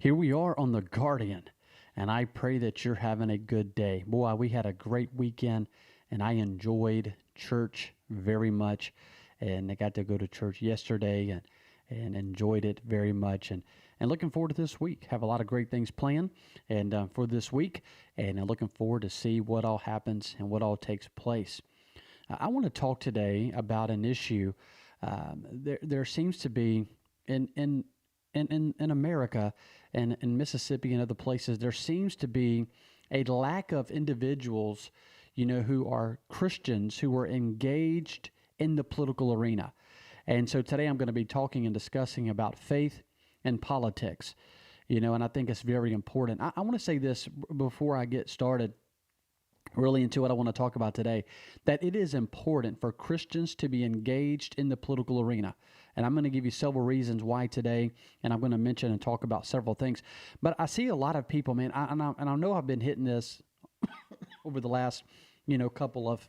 Here we are on The Guardian, and I pray that you're having a good day. Boy, we had a great weekend, and I enjoyed church very much. And I got to go to church yesterday and enjoyed it very much. And looking forward to this week. Have a lot of great things planned and for this week, and I'm looking forward to see what all happens and what all takes place. I want to talk today about an issue. There seems to be in America and in Mississippi and other places, there seems to be a lack of individuals, who are Christians who are engaged in the political arena. And so today I'm going to be talking and discussing about faith and politics, and I think it's very important. I want to say this before I get started really into what I want to talk about today, that it is important for Christians to be engaged in the political arena. And I'm going to give you several reasons why today, and I'm going to mention and talk about several things. But I see a lot of people, man, and I know I've been hitting this over the last, couple of,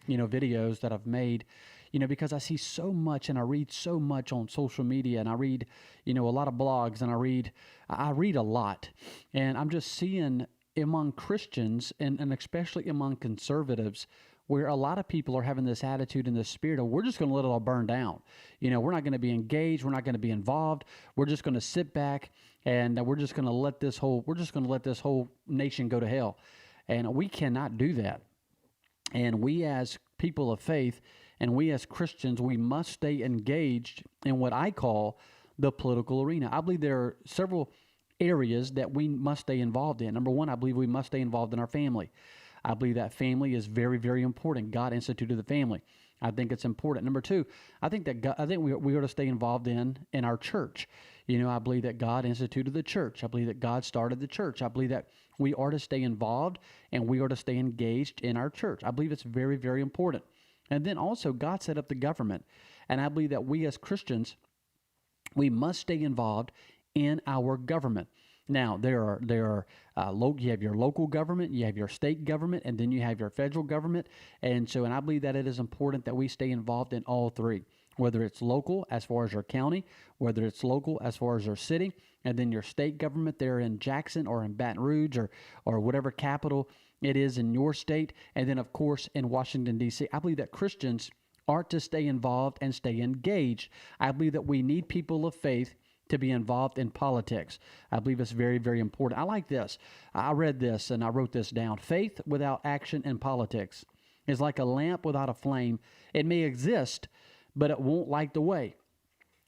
videos that I've made, because I see so much and I read so much on social media, and I read, a lot of blogs, and I read a lot. And I'm just seeing among Christians and especially among conservatives, where a lot of people are having this attitude and this spirit of, we're just going to let it all burn down. We're not going to be engaged. We're not going to be involved. We're just going to sit back and we're just going to let this whole nation go to hell. And we cannot do that. And we as people of faith and we as Christians, we must stay engaged in what I call the political arena. I believe there are several areas that we must stay involved in. Number one, I believe we must stay involved in our family. I believe that family is very, very important. God instituted the family. I think it's important. Number two, I think we ought to stay involved in our church. I believe that God instituted the church. I believe that God started the church. I believe that we are to stay involved and we are to stay engaged in our church. I believe it's very, very important. And then also, God set up the government. And I believe that we as Christians, we must stay involved in our government. Now, you have your local government, you have your state government, and then you have your federal government. And I believe that it is important that we stay involved in all three, whether it's local as far as your county, whether it's local as far as your city, and then your state government there in Jackson or in Baton Rouge or whatever capital it is in your state. And then, of course, in Washington, D.C. I believe that Christians are to stay involved and stay engaged. I believe that we need people of faith to be involved in politics. I believe it's very, very important. I like this. I read this and I wrote this down. Faith without action in politics is like a lamp without a flame. It may exist, but it won't light the way.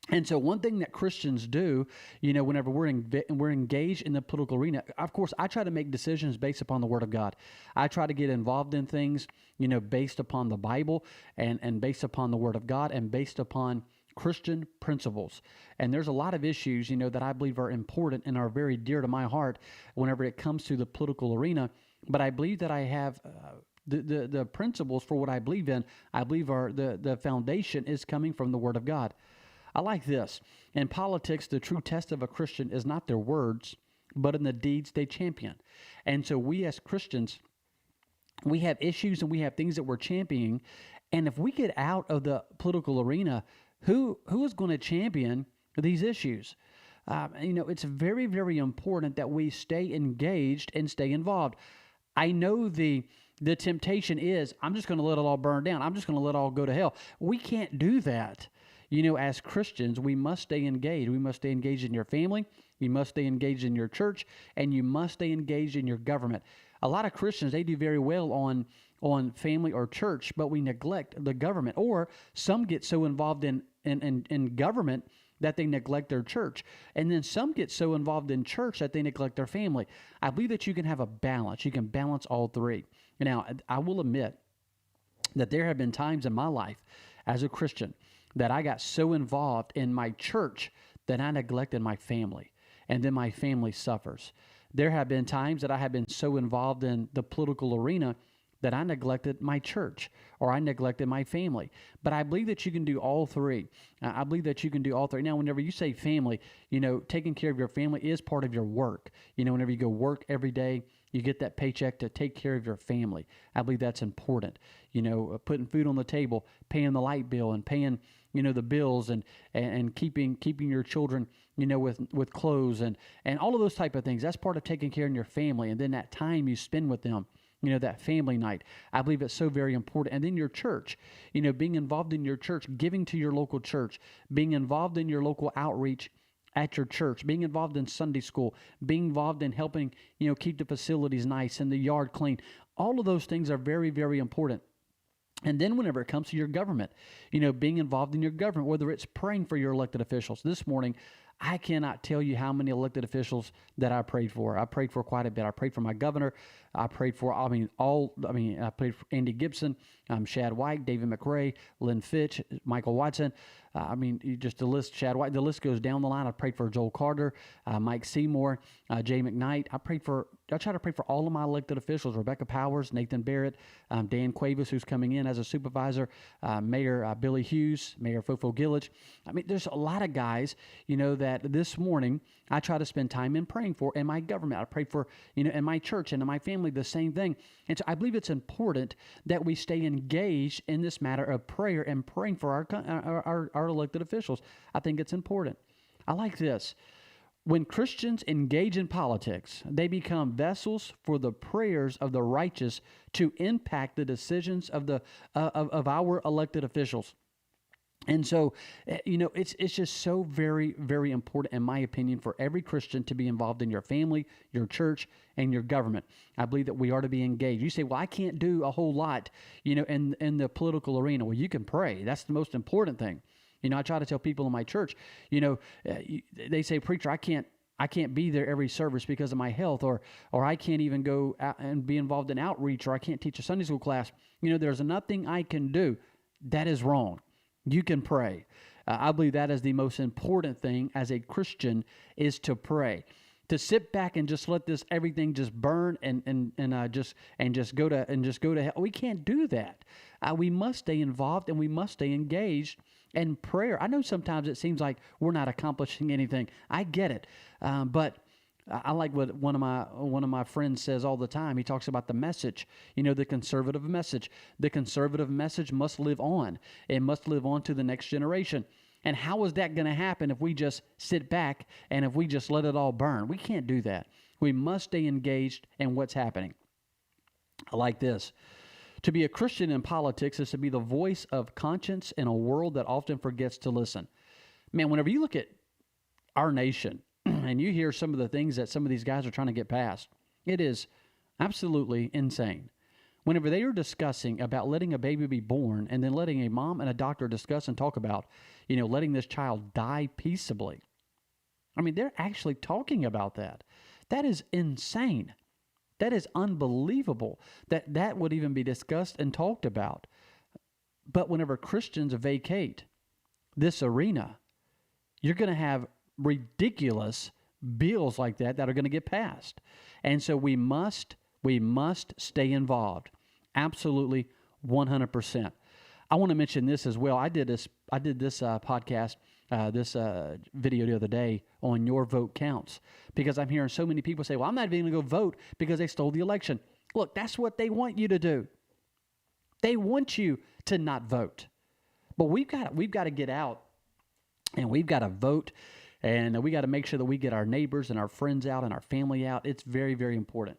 And so one thing that Christians do, whenever we're engaged in the political arena, of course, I try to make decisions based upon the Word of God. I try to get involved in things, based upon the Bible and based upon the Word of God and based upon Christian principles. And there's a lot of issues, that I believe are important and are very dear to my heart whenever it comes to the political arena. But I believe that I have the principles for what I believe in. I believe the foundation is coming from the Word of God. I like this. In politics, the true test of a Christian is not their words, but in the deeds they champion. And so we as Christians, we have issues and we have things that we're championing. And if we get out of the political arena, who is going to champion these issues? It's very, very important that we stay engaged and stay involved. I know the temptation is, I'm just going to let it all burn down. I'm just going to let it all go to hell. We can't do that. As Christians, we must stay engaged. We must stay engaged in your family. You must stay engaged in your church, and you must stay engaged in your government. A lot of Christians, they do very well on family or church, but we neglect the government. Or some get so involved in government that they neglect their church. And then some get so involved in church that they neglect their family. I believe that you can have a balance. You can balance all three. Now, I will admit that there have been times in my life as a Christian that I got so involved in my church that I neglected my family, and then my family suffers. There have been times that I have been so involved in the political arena that I neglected my church or I neglected my family. But I believe that you can do all three. I believe that you can do all three. Now, whenever you say family, taking care of your family is part of your work. Whenever you go work every day, you get that paycheck to take care of your family. I believe that's important. Putting food on the table, paying the light bill, and paying, the bills, and keeping your children, with clothes and all of those type of things. That's part of taking care of your family. And then that time you spend with them, that family night. I believe it's so very important. And then your church, being involved in your church, giving to your local church, being involved in your local outreach at your church, being involved in Sunday school, being involved in helping, keep the facilities nice and the yard clean. All of those things are very, very important. And then whenever it comes to your government, being involved in your government, whether it's praying for your elected officials. This morning, I cannot tell you how many elected officials that I prayed for. I prayed for quite a bit. I prayed for my governor. I prayed for, I prayed for Andy Gibson, Shad White, David McRae, Lynn Fitch, Michael Watson. Just the list, Shad White, the list goes down the line. I prayed for Joel Carter, Mike Seymour, Jay McKnight. I try to pray for all of my elected officials, Rebecca Powers, Nathan Barrett, Dan Cuevas, who's coming in as a supervisor, Mayor Billy Hughes, Mayor Fofo Gillich. There's a lot of guys, that this morning I try to spend time in praying for in my government. I prayed for, in my church and in my family, the same thing. And so I believe it's important that we stay engaged in this matter of prayer and praying for our elected officials. I think it's important. I like this. When Christians engage in politics, they become vessels for the prayers of the righteous to impact the decisions of our elected officials. And so, it's just so very, very important, in my opinion, for every Christian to be involved in your family, your church, and your government. I believe that we are to be engaged. You say, well, I can't do a whole lot, in the political arena. Well, you can pray. That's the most important thing. I try to tell people in my church, they say, preacher, I can't be there every service because of my health, or I can't even go out and be involved in outreach, or I can't teach a Sunday school class. There's nothing I can do. That is wrong. You can pray. I believe that is the most important thing as a Christian, is to pray. To sit back and just let everything just burn and just go to hell. We can't do that. We must stay involved and we must stay engaged in prayer. I know sometimes it seems like we're not accomplishing anything. I get it, but I like what one of my friends says all the time. He talks about the message, the conservative message. The conservative message must live on. It must live on to the next generation. And how is that going to happen if we just sit back and if we just let it all burn? We can't do that. We must stay engaged in what's happening. I like this. To be a Christian in politics is to be the voice of conscience in a world that often forgets to listen. Man, whenever you look at our nation and you hear some of the things that some of these guys are trying to get past, it is absolutely insane. Whenever they are discussing about letting a baby be born and then letting a mom and a doctor discuss and talk about, letting this child die peaceably. They're actually talking about that. That is insane. That is unbelievable that would even be discussed and talked about. But whenever Christians vacate this arena, you're going to have ridiculous bills like that are going to get passed. And so we must stay involved. Absolutely 100%. I want to mention this as well. I did this podcast, this video the other day on Your Vote Counts, because I'm hearing so many people say, well, I'm not even going to go vote because they stole the election. Look, that's what they want you to do. They want you to not vote. But we've got to get out and we've got to vote, and we got to make sure that we get our neighbors and our friends out and our family out. It's very, very important.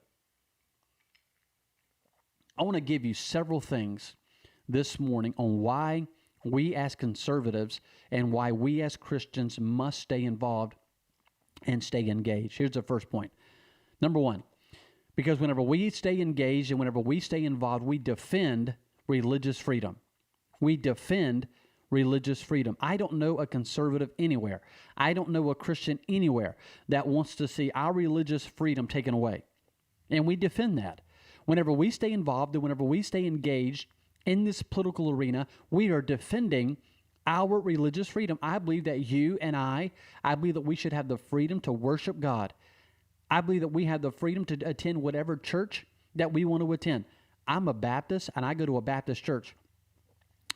I want to give you several things this morning on why we as conservatives and why we as Christians must stay involved and stay engaged. Here's the first point. Number one, because whenever we stay engaged and whenever we stay involved, we defend religious freedom. We defend religious freedom. I don't know a conservative anywhere. I don't know a Christian anywhere that wants to see our religious freedom taken away. And we defend that. Whenever we stay involved and whenever we stay engaged in this political arena, we are defending our religious freedom. I believe that you and I believe that we should have the freedom to worship God. I believe that we have the freedom to attend whatever church that we want to attend. I'm a Baptist and I go to a Baptist church.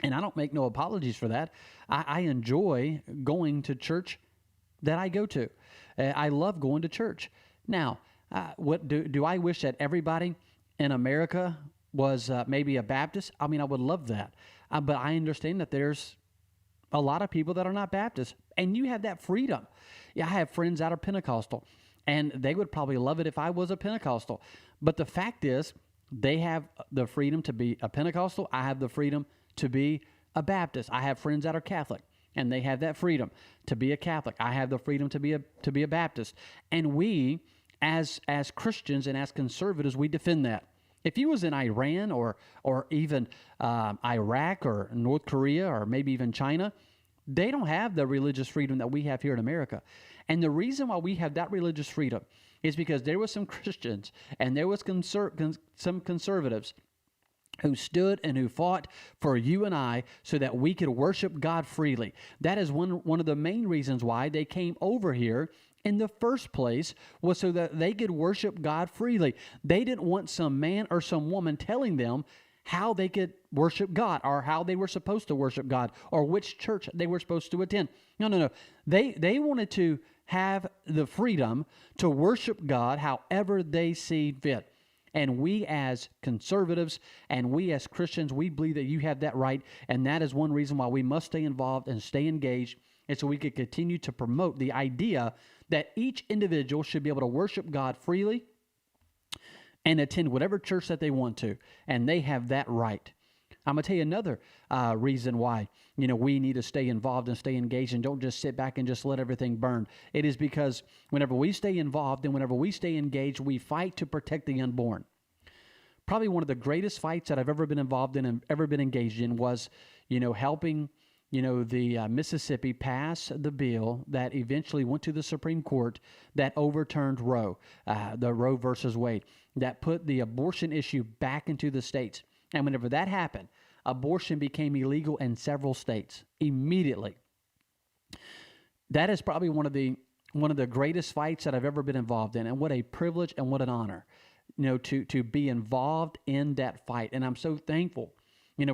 And I don't make no apologies for that. I enjoy going to church that I go to. I love going to church. Now, what do I wish that everybody in America was maybe a Baptist? I mean, I would love that. But I understand that there's a lot of people that are not Baptists, and you have that freedom. Yeah, I have friends that are Pentecostal, and they would probably love it if I was a Pentecostal. But the fact is, they have the freedom to be a Pentecostal. I have the freedom to be a Baptist. I have friends that are Catholic, and they have that freedom to be a Catholic. I have the freedom to be a Baptist. And we, as Christians and as conservatives, we defend that. If you was in Iran or even Iraq or North Korea or maybe even China, they don't have the religious freedom that we have here in America. And the reason why we have that religious freedom is because there was some Christians and there was some conservatives who stood and who fought for you and I so that we could worship God freely. That is one of the main reasons why they came over here in the first place, was so that they could worship God freely. They didn't want some man or some woman telling them how they could worship God or how they were supposed to worship God or which church they were supposed to attend. No. They wanted to have the freedom to worship God however they see fit. And we as conservatives and we as Christians, we believe that you have that right. And that is one reason why we must stay involved and stay engaged. And so we could continue to promote the idea that each individual should be able to worship God freely and attend whatever church that they want to. And they have that right. I'm going to tell you another reason why, we need to stay involved and stay engaged and don't just sit back and just let everything burn. It is because whenever we stay involved and whenever we stay engaged, we fight to protect the unborn. Probably one of the greatest fights that I've ever been involved in and ever been engaged in was, helping, the Mississippi pass the bill that eventually went to the Supreme Court that overturned Roe, the Roe versus Wade, that put the abortion issue back into the states. And whenever that happened, abortion became illegal in several states immediately. That is probably one of the greatest fights that I've ever been involved in, and what a privilege and what an honor, to be involved in that fight. And I'm so thankful,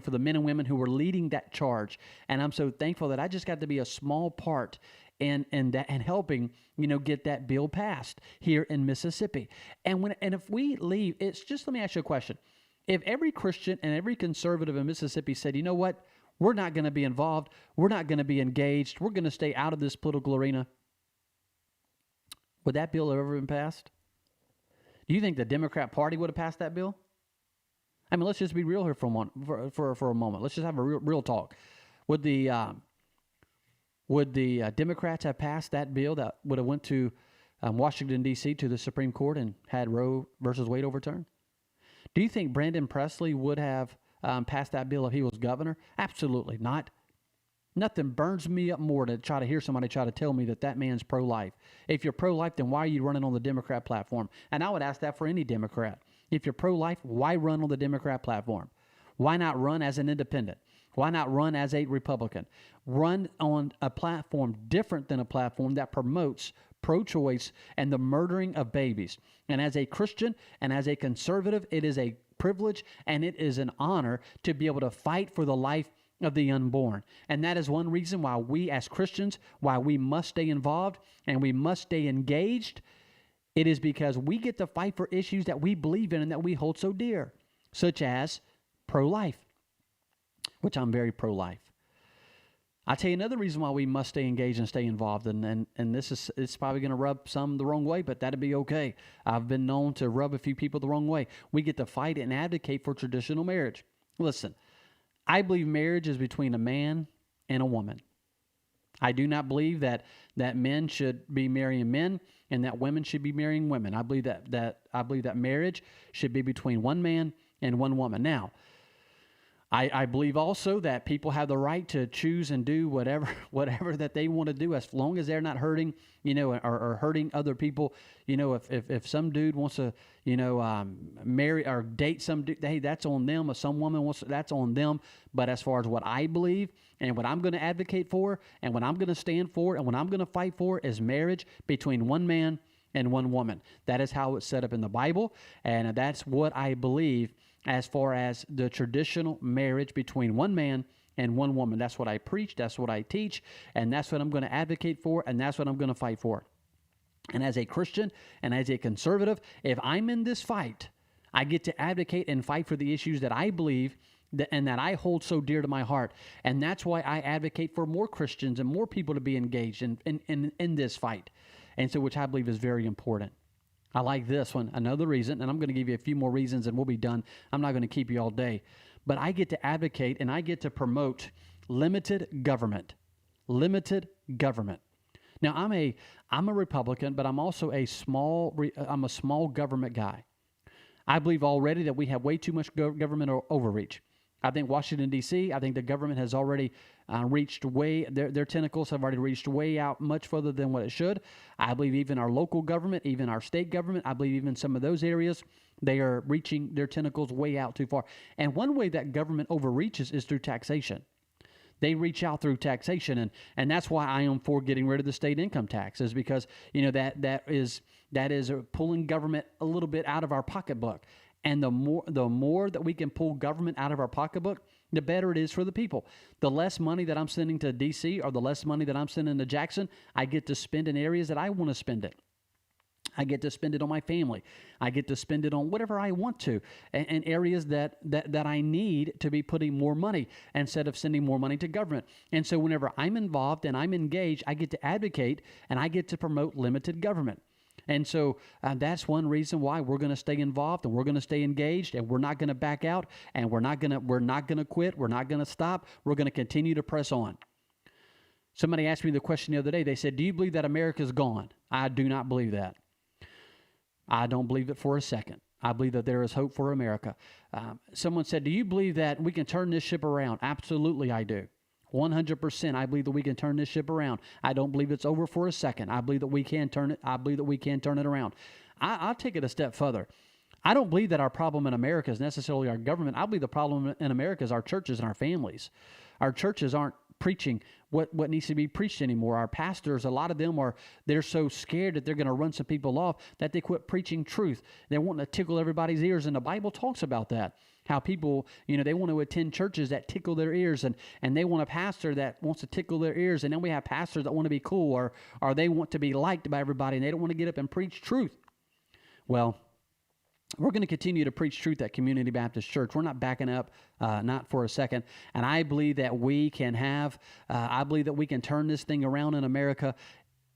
for the men and women who were leading that charge. And I'm so thankful that I just got to be a small part in that and helping, get that bill passed here in Mississippi. And if we leave, it's just, let me ask you a question. If every Christian and every conservative in Mississippi said, you know what, we're not going to be involved, we're not going to be engaged, we're going to stay out of this political arena, would that bill have ever been passed? Do you think the Democrat Party would have passed that bill? I mean, let's just be real here for a moment. Let's just have a real talk. Would the Democrats have passed that bill that would have went to Washington, D.C. to the Supreme Court and had Roe versus Wade overturned? Do you think Brandon Presley would have passed that bill if he was governor? Absolutely not. Nothing burns me up more to try to hear somebody try to tell me that man's pro-life. If you're pro-life, then why are you running on the Democrat platform? And I would ask that for any Democrat. If you're pro-life, why run on the Democrat platform? Why not run as an independent? Why not run as a Republican? Run on a platform different than a platform that promotes pro-choice and the murdering of babies. And as a Christian and as a conservative, it is a privilege and it is an honor to be able to fight for the life of the unborn. And that is one reason why we as Christians, why we must stay involved and we must stay engaged. It is because we get to fight for issues that we believe in and that we hold so dear, such as pro-life, which I'm very pro-life. I'll tell you another reason why we must stay engaged and stay involved, and it's probably going to rub some the wrong way, but that'd be okay. I've been known to rub a few people the wrong way. We get to fight and advocate for traditional marriage. Listen, I believe marriage is between a man and a woman. I do not believe that men should be marrying men and that women should be marrying women. I believe that marriage should be between one man and one woman. Now, I believe also that people have the right to choose and do whatever that they want to do, as long as they're not hurting, or hurting other people. If some dude wants to, marry or date some dude, hey, that's on them. If some woman wants, that's on them. But as far as what I believe and what I'm going to advocate for and what I'm going to stand for and what I'm going to fight for is marriage between one man and one woman. That is how it's set up in the Bible, and that's what I believe as far as the traditional marriage between one man and one woman. That's what I preach, that's what I teach, and that's what I'm going to advocate for, and that's what I'm going to fight for. And as a Christian and as a conservative, if I'm in this fight, I get to advocate and fight for the issues that I believe and that I hold so dear to my heart. And that's why I advocate for more Christians and more people to be engaged in this fight. And so, which I believe is very important. I like this one. Another reason, and I'm going to give you a few more reasons and we'll be done. I'm not going to keep you all day. But I get to advocate and I get to promote limited government. Limited government. Now, I'm a Republican, but I'm also a small government guy. I believe already that we have way too much government overreach. I think Washington, D.C., I think the government has already reached their tentacles have already reached way out much further than what it should. I believe even our local government, even our state government, I believe even some of those areas, they are reaching their tentacles way out too far. And one way that government overreaches is through taxation. They reach out through taxation, and that's why I am for getting rid of the state income tax, is because that is pulling government a little bit out of our pocketbook. And the more that we can pull government out of our pocketbook, the better it is for the people. The less money that I'm sending to D.C. or the less money that I'm sending to Jackson, I get to spend in areas that I want to spend it. I get to spend it on my family. I get to spend it on whatever I want to, and areas that I need to be putting more money instead of sending more money to government. And so whenever I'm involved and I'm engaged, I get to advocate and I get to promote limited government. And so that's one reason why we're going to stay involved and we're going to stay engaged and we're not going to back out and we're not going to quit. We're not going to stop. We're going to continue to press on. Somebody asked me the question the other day. They said, "Do you believe that America's gone?" I do not believe that. I don't believe it for a second. I believe that there is hope for America. Someone said, "Do you believe that we can turn this ship around?" Absolutely, I do. 100%. I believe that we can turn this ship around. I don't believe it's over for a second. I believe that we can turn it. I believe that we can turn it around. I'll take it a step further. I don't believe that our problem in America is necessarily our government. I believe the problem in America is our churches and our families. Our churches aren't preaching what needs to be preached anymore. Our pastors, a lot of them they're so scared that they're going to run some people off that they quit preaching truth. They're wanting to tickle everybody's ears, and the Bible talks about that. How people, they want to attend churches that tickle their ears, and they want a pastor that wants to tickle their ears, and then we have pastors that want to be cool, or they want to be liked by everybody, and they don't want to get up and preach truth. Well, we're going to continue to preach truth at Community Baptist Church. We're not backing up, not for a second. And I believe that we can turn this thing around in America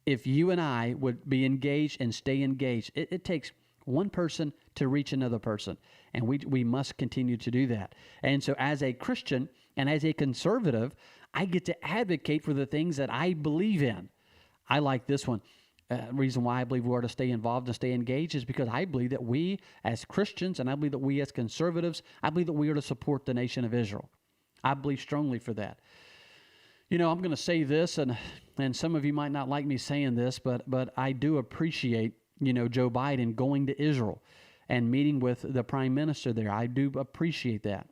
if you and I would be engaged and stay engaged. It takes one person to reach another person, and we must continue to do that. And so as a Christian and as a conservative, I get to advocate for the things that I believe in. I like this one. Reason why I believe we are to stay involved and stay engaged is because I believe that we as Christians and I believe that we as conservatives, I believe that we are to support the nation of Israel. I believe strongly for that. I'm going to say this, and some of you might not like me saying this, but I do appreciate, Joe Biden going to Israel and meeting with the prime minister there. I do appreciate that.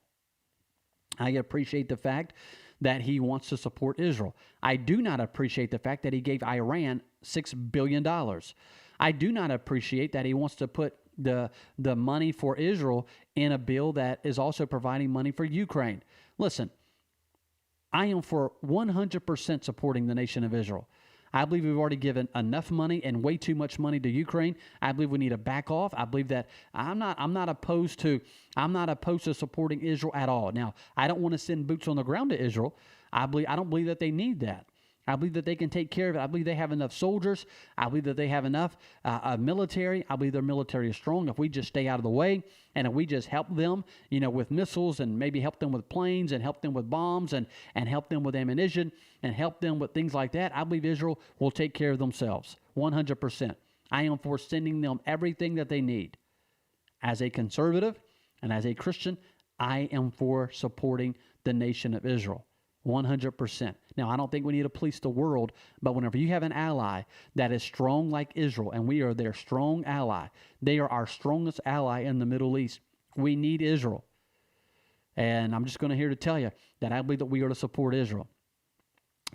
I appreciate the fact that he wants to support Israel. I do not appreciate the fact that he gave Iran $6 billion. I do not appreciate that he wants to put the money for Israel in a bill that is also providing money for Ukraine. Listen, I am for 100% supporting the nation of Israel. I believe we've already given enough money and way too much money to Ukraine. I believe we need to back off. I believe that I'm not opposed to supporting Israel at all. Now, I don't want to send boots on the ground to Israel. I don't believe that they need that. I believe that they can take care of it. I believe they have enough soldiers. I believe that they have enough military. I believe their military is strong. If we just stay out of the way and if we just help them, with missiles and maybe help them with planes and help them with bombs and help them with ammunition and help them with things like that, I believe Israel will take care of themselves 100%. I am for sending them everything that they need. As a conservative and as a Christian, I am for supporting the nation of Israel. 100%. Now, I don't think we need to police the world, but whenever you have an ally that is strong like Israel, and we are their strong ally, they are our strongest ally in the Middle East. We need Israel. And I'm just going to here to tell you that I believe that we are to support Israel.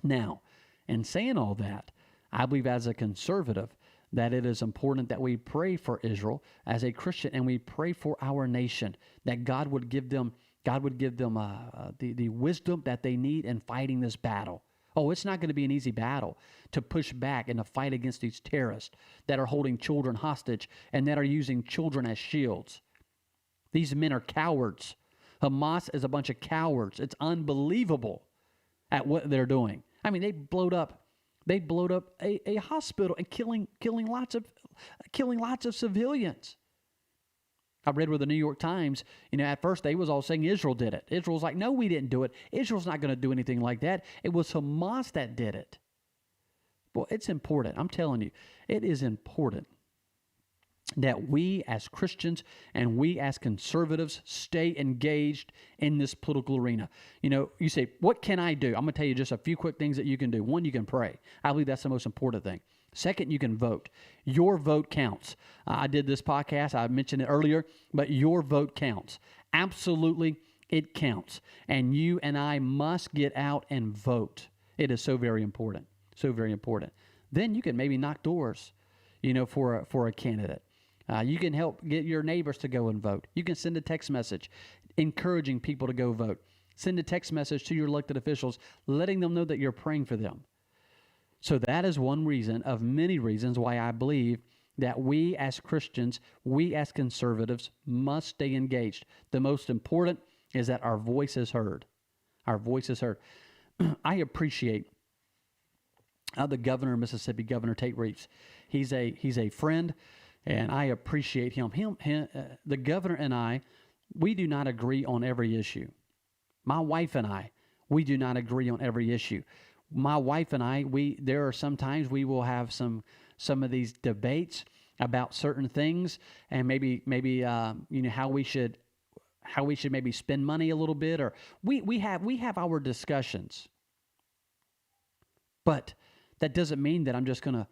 Now, in saying all that, I believe as a conservative that it is important that we pray for Israel as a Christian, and we pray for our nation, that God would give them the wisdom that they need in fighting this battle. Oh, it's not going to be an easy battle to push back and to fight against these terrorists that are holding children hostage and that are using children as shields. These men are cowards. Hamas is a bunch of cowards. It's unbelievable at what they're doing. I mean, they blowed up a hospital and killing lots of civilians. I read with the New York Times, at first they was all saying Israel did it. Israel's like, no, we didn't do it. Israel's not going to do anything like that. It was Hamas that did it. Well, it's important. I'm telling you, it is important that we as Christians and we as conservatives stay engaged in this political arena. You say, what can I do? I'm going to tell you just a few quick things that you can do. One, you can pray. I believe that's the most important thing. Second, you can vote. Your vote counts. I did this podcast. I mentioned it earlier, but your vote counts. Absolutely, it counts. And you and I must get out and vote. It is so very important. So very important. Then you can maybe knock doors, for a candidate. You can help get your neighbors to go and vote. You can send a text message encouraging people to go vote. Send a text message to your elected officials, letting them know that you're praying for them. So that is one reason of many reasons why I believe that we as Christians, we as conservatives must stay engaged. The most important is that our voice is heard. Our voice is heard. I appreciate the governor of Mississippi, Governor Tate Reeves. He's a friend, and I appreciate him. The governor and I, we do not agree on every issue. My wife and I, we do not agree on every issue. My wife and I, there are sometimes we will have some of these debates about certain things, and maybe how we should maybe spend money a little bit, or we have our discussions. But that doesn't mean that I'm just gonna,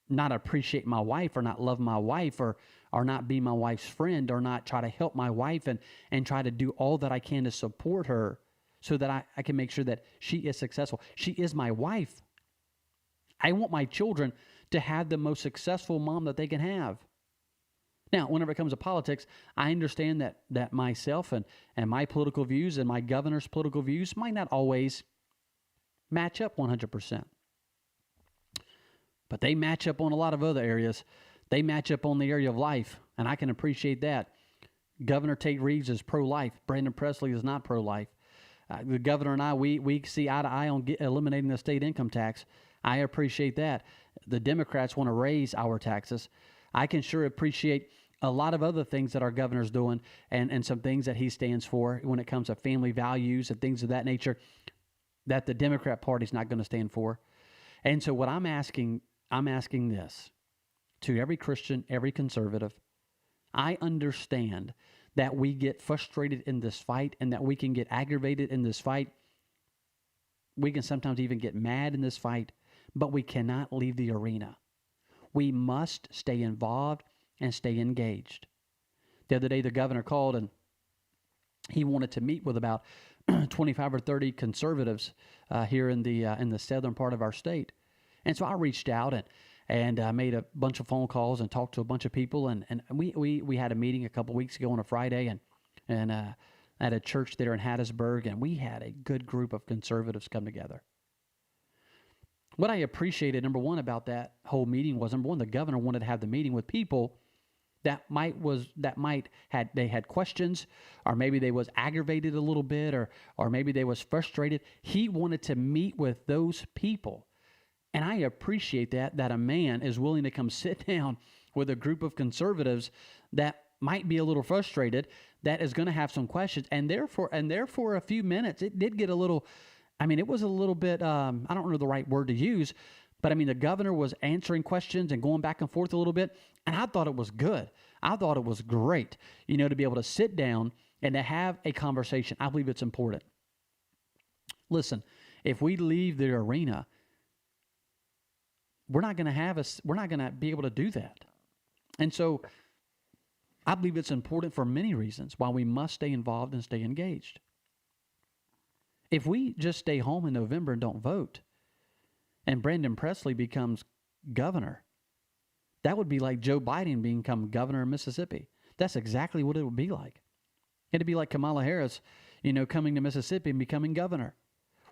not appreciate my wife or not love my wife or not be my wife's friend or not try to help my wife and try to do all that I can to support her, so that I can make sure that she is successful. She is my wife. I want my children to have the most successful mom that they can have. Now, whenever it comes to politics, I understand that myself and my political views and my governor's political views might not always match up 100%. But they match up on a lot of other areas. They match up on the area of life, and I can appreciate that. Governor Tate Reeves is pro-life. Brandon Presley is not pro-life. The governor and I, we see eye to eye on eliminating the state income tax. I appreciate that. The Democrats want to raise our taxes. I can sure appreciate a lot of other things that our governor's doing and some things that he stands for when it comes to family values and things of that nature that the Democrat Party's not going to stand for. And so what I'm asking this to every Christian, every conservative. I understand that we get frustrated in this fight and that we can get aggravated in this fight. We can sometimes even get mad in this fight, but we cannot leave the arena. We must stay involved and stay engaged. The other day, the governor called and he wanted to meet with about 25 or 30 conservatives here in the southern part of our state. And so I reached out and made a bunch of phone calls and talked to a bunch of people. And we had a meeting a couple weeks ago on a Friday and at a church there in Hattiesburg, and we had a good group of conservatives come together. What I appreciated, number one, about that whole meeting was, number one, the governor wanted to have the meeting with people that had questions, or maybe they was aggravated a little bit, or maybe they was frustrated. He wanted to meet with those people. And I appreciate that a man is willing to come sit down with a group of conservatives that might be a little frustrated, that is going to have some questions. And therefore, for a few minutes, it did get a little, it was a little bit, I don't know the right word to use, but the governor was answering questions and going back and forth a little bit. And I thought it was good. I thought it was great, to be able to sit down and to have a conversation. I believe it's important. Listen, if we leave the arena, we're not going to be able to do that. And so I believe it's important for many reasons why we must stay involved and stay engaged. If we just stay home in November and don't vote, and Brandon Presley becomes governor. That would be like Joe Biden become governor of Mississippi. That's exactly what it would be like. It'd be like Kamala Harris, coming to Mississippi and becoming governor.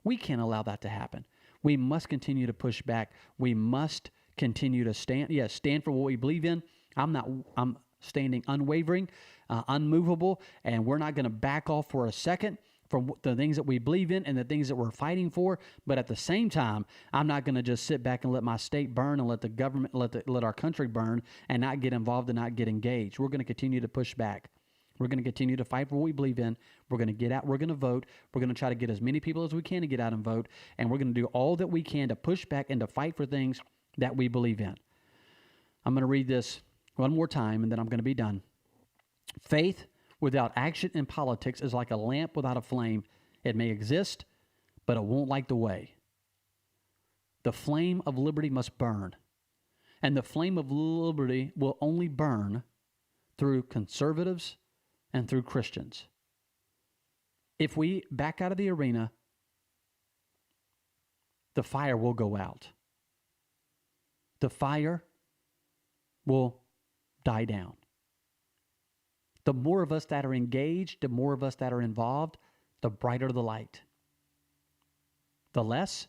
We can't allow that to happen. We must continue to push back. We must continue to stand. Yes, stand for what we believe in. I'm standing unwavering, unmovable, and we're not going to back off for a second from the things that we believe in and the things that we're fighting for. But at the same time, I'm not going to just sit back and let my state burn and let the government, let our country burn and not get involved and not get engaged. We're going to continue to push back. We're going to continue to fight for what we believe in. We're going to get out. We're going to vote. We're going to try to get as many people as we can to get out and vote. And we're going to do all that we can to push back and to fight for things that we believe in. I'm going to read this one more time, and then I'm going to be done. Faith without action in politics is like a lamp without a flame. It may exist, but it won't light the way. The flame of liberty must burn. And the flame of liberty will only burn through conservatives and through Christians. If we back out of the arena, the fire will go out. The fire will die down. The more of us that are engaged, the more of us that are involved, the brighter the light. The less,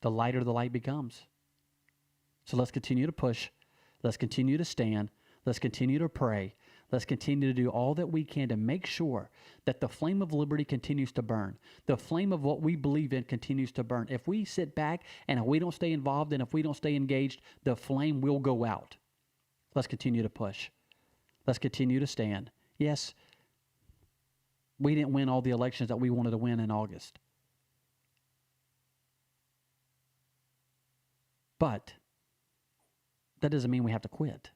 the lighter the light becomes. So let's continue to push. Let's continue to stand. Let's continue to pray. Let's continue to do all that we can to make sure that the flame of liberty continues to burn. The flame of what we believe in continues to burn. If we sit back and if we don't stay involved and if we don't stay engaged, the flame will go out. Let's continue to push. Let's continue to stand. Yes, we didn't win all the elections that we wanted to win in August. But that doesn't mean we have to quit.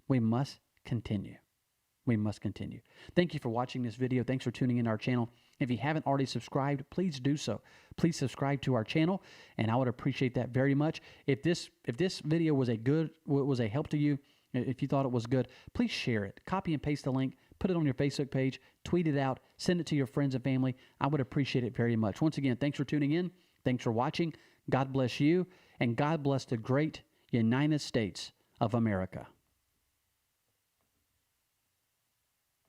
We must continue. We must continue. Thank you for watching this video. Thanks for tuning in our channel. If you haven't already subscribed, please do so. Please subscribe to our channel, and I would appreciate that very much. If this video was a help to you, if you thought it was good, please share it. Copy and paste the link, put it on your Facebook page, tweet it out, send it to your friends and family. I would appreciate it very much. Once again, thanks for tuning in. Thanks for watching. God bless you, and God bless the great United States of America.